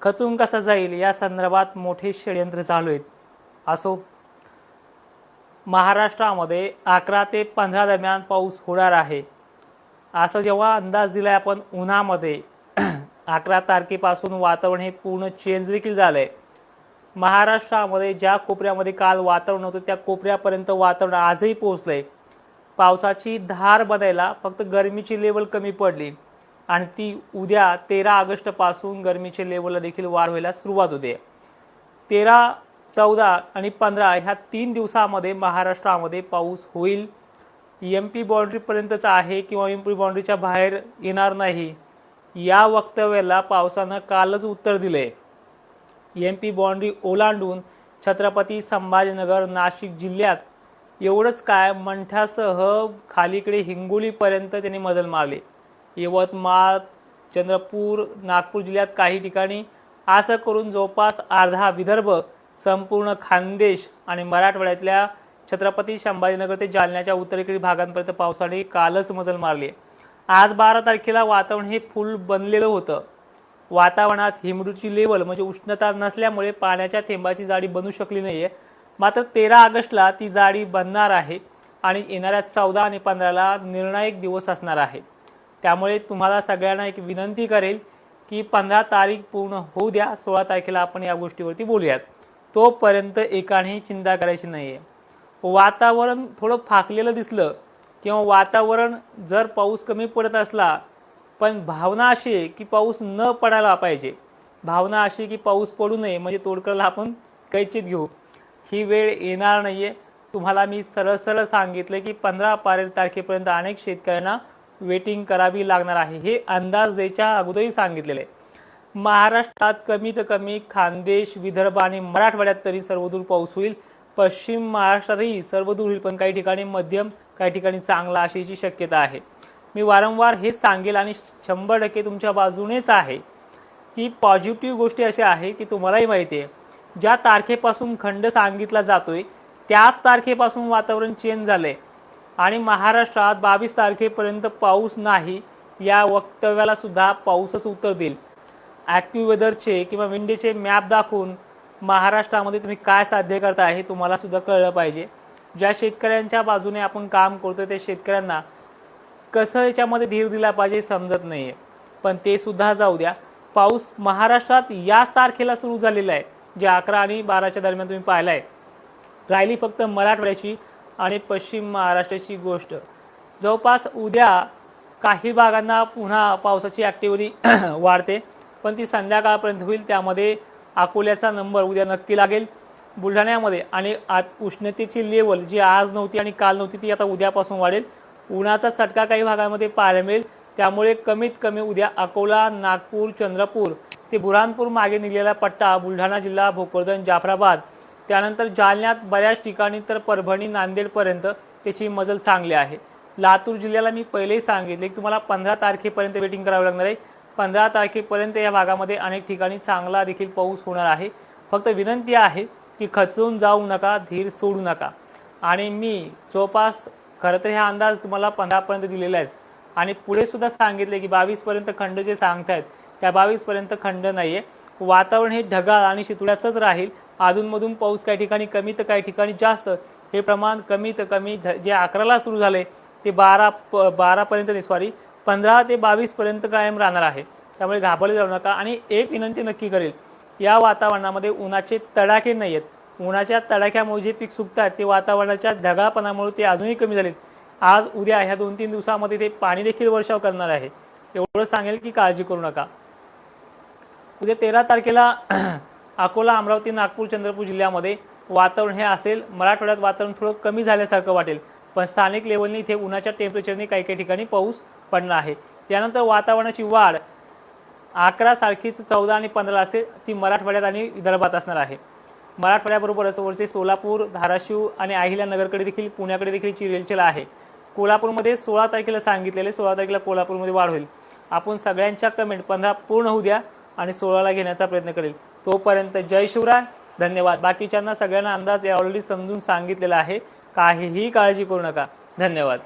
खचून कसा जाईल या संदर्भात मोठे षडयंत्र चालू आहेत। असो, महाराष्ट्रामध्ये 11 ते 15 दरम्यान पाऊस होणार आहे असं जेव्हा अंदाज दिलाय आपण उन्हामध्ये 11 तारखेपासून वातावरण हे पूर्ण चेंज देखील झालंय। महाराष्ट्रामध्ये ज्या कोपऱ्यामध्ये काल वातावरण होतं त्या कोपऱ्यापर्यंत वातावरण आजही पोहोचलंय। पावसाची धार बनायला फक्त गरमीची लेवल कमी पडली आणि ती उद्या 13 ऑगस्ट पासून गरमीच्या लेवलला देखील वाढ व्हायला सुरुवात होते। 13, 14 आणि 15 ह्या 3 दिवसामध्ये महाराष्ट्रामध्ये पाऊस होईल। एमपी बाउंड्रीपर्यंतचा आहे किंवा एमपी बाउंड्रीच्या बाहेर येणार नाही या वक्तव्याला पावसानं कालच उत्तर दिले। एमपी बाउंड्री ओलांडून छत्रपती संभाजीनगर नाशिक जिल्ह्यात एवढंच काय मंठ्यासह खालीकडे हिंगोलीपर्यंत त्यांनी मजल मारले। यवतमाळ, चंद्रपूर, नागपूर जिल्ह्यात काही ठिकाणी असं करून जवळपास अर्धा विदर्भ, संपूर्ण खानदेश आणि मराठवाड्यातल्या छत्रपती संभाजीनगर ते जालन्याच्या उत्तरेकडील भागांपर्यंत पावसाने कालच मजल मारली। आज 12 तारखेला वातावरण हे फुल बनलेलं होतं। वातावरणात ह्युमिडिटी लेवल म्हणजे उष्णता नसल्यामुळे पाण्याच्या थेंबाची जाडी बनू शकली नाहीये। मात्र 13 ऑगस्टला ती जाडी बनणार आहे आणि येणाऱ्या 14 आणि 15ला निर्णायक दिवस असणार आहे। त्यामुळे तुम्हाला सगळ्यांना एक विनंती करेल की 15 तारीख पूर्ण होऊ द्या, 16 तारखेला आपण या गोष्टीवरती बोलूयात। तोपर्यंत एकानेही चिंता करायची नाहीये। वातावरण थोडं फाकलेलं दिसलं किंवा वातावरण जर पाऊस कमी पडत असला पण भावना अशी आहे की पाऊस न पडायला पाहिजे, भावना अशी की पाऊस पडू नये म्हणजे तोडकरला आपण कैचित घेऊ, ही वेळ येणार नाहीये। तुम्हाला मी सरळ सांगितलं की 15 तारखेपर्यंत अनेक शेतकऱ्यांना वेटिंग करावी लागणार आहे, हे अंदाज द्यायच्या अगोदरही सांगितलेले आहे। महाराष्ट्रात कमीत कमी खानदेश, विदर्भ आणि मराठवाड्यात तरी सर्वदूर पाऊस होईल। पश्चिम महाराष्ट्रातही सर्वदूर होईल, पण काही ठिकाणी मध्यम, काही ठिकाणी चांगला अशीची शक्यता आहे। मी वारंवार हेच सांगेल आणि 100% तुमच्या बाजूनेच आहे की पॉझिटिव्ह गोष्टी अशा आहे की तुम्हालाही माहिती आहे ज्या तारखेपासून खंड सांगितला जातोय त्याच तारखेपासून वातावरण चेंज झालंय आणि महाराष्ट्रात 22 तारखेपर्यंत पाऊस नाही या वक्तव्याला सुद्धा पाऊसच उत्तर देईल। ॲक्टिव्ह वेदरचे किंवा विंडीचे मॅप दाखवून महाराष्ट्रामध्ये तुम्ही काय साध्य करताय हे तुम्हाला सुद्धा कळलं पाहिजे। ज्या शेतकऱ्यांच्या बाजूने आपण काम करतोय त्या शेतकऱ्यांना कसं याच्यामध्ये धीर दिला पाहिजे समजत नाहीये, पण ते सुद्धा जाऊ द्या। पाऊस महाराष्ट्रात याच तारखेला सुरू झालेला आहे जे 11 आणि 12च्या दरम्यान तुम्ही पाहिलाय। राहिली फक्त मराठवाड्याची आणि पश्चिम महाराष्ट्राची गोष्ट। जवळपास उद्या काही भागांना पुन्हा पावसाची ॲक्टिव्हिटी वाढते, पण ती संध्याकाळपर्यंत होईल। त्यामध्ये अकोल्याचा नंबर उद्या नक्की लागेल। बुलढाण्यामध्ये आणि उष्णतेची लेवल जी आज नव्हती आणि काल नव्हती ती आता उद्यापासून वाढेल। उन्हाचा चटका काही भागांमध्ये पाहायला मिळेल, त्यामुळे कमीत कमी उद्या अकोला, नागपूर, चंद्रपूर ते बुरहानपूर मागे निघलेला पट्टा, बुलढाणा जिल्हा, भोकरदन, जाफराबाद, त्यानंतर जालन्यात बऱ्याच ठिकाणी तर परभणी, नांदेडपर्यंत त्याची मजल चांगली आहे। लातूर जिल्ह्याला मी पहिलेही सांगितले की तुम्हाला 15 तारखेपर्यंत वेटिंग करावं लागणार आहे। 15 तारखेपर्यंत या भागामध्ये अनेक ठिकाणी चांगला देखील पाऊस होणार आहे। फक्त विनंती आहे की खचून जाऊ नका, धीर सोडू नका। आणि मी जवळपास खरं तर हा अंदाज तुम्हाला 15 पर्यंत दिलेला आहे आणि पुढे सुद्धा सांगितले की 22 पर्यंत खंड जे सांगतायत त्या 22 पर्यंत खंड नाहीये। वातावरण हे ढगाळ आणि शितुळ्याचंच राहील। अधूनमधून पाऊस काही ठिकाणी कमी तर काही ठिकाणी जास्त, हे प्रमाण कमीत कमी जे 11ला सुरू झाले ते 12 पर्यंत नाही, सॉरी 15 ते 22 पर्यंत कायम राहणार आहे। त्यामुळे घाबरले जाऊ नका। आणि एक विनंती नक्की करेल, या वातावरणामध्ये उन्हाचे तडाखे नाही आहेत। उन्हाच्या तडाख्यामुळे जे पीक सुकतात ते वातावरणाच्या ढगाळपणामुळे ते अजूनही कमी झालेत। आज उद्या ह्या 2-3 दिवसामध्ये ते पाणी देखील वर्षाव करणार आहे, एवढं सांगेल की काळजी करू नका। उद्या 13 तारखेला अकोला, अमरावती, नागपूर, चंद्रपूर जिल्ह्यामध्ये वातावरण हे असेल। मराठवाड्यात वातावरण थोडं कमी झाल्यासारखं वाटेल, पण स्थानिक लेवलनी इथे उन्हाच्या टेम्परेचरने काही काही ठिकाणी पाऊस पडणार आहे। यानंतर वातावरणाची वाढ 11 सारखीच 14 आणि 15 असेल, ती मराठवाड्यात आणि विदर्भात असणार आहे। मराठवाड्याबरोबरच वरचे सोलापूर, धाराशिव आणि अहिल्यानगरकडे देखील, पुण्याकडे देखील चिरेलचेल आहे। कोल्हापूरमध्ये 16 तारखेला सांगितलेले, 16 तारखेला कोल्हापूरमध्ये वाढ होईल। आपण सगळ्यांच्या कमेंट 15 पूर्ण होऊ द्या आणि 16ला घेण्याचा प्रयत्न करेल। तोपर्यंत जय शिवराय, धन्यवाद। बाकीच्यांना सगळ्यांना अंदाज ऑलरेडी समजून सांगितलेला आहे, काहीही काळजी करू नका। धन्यवाद।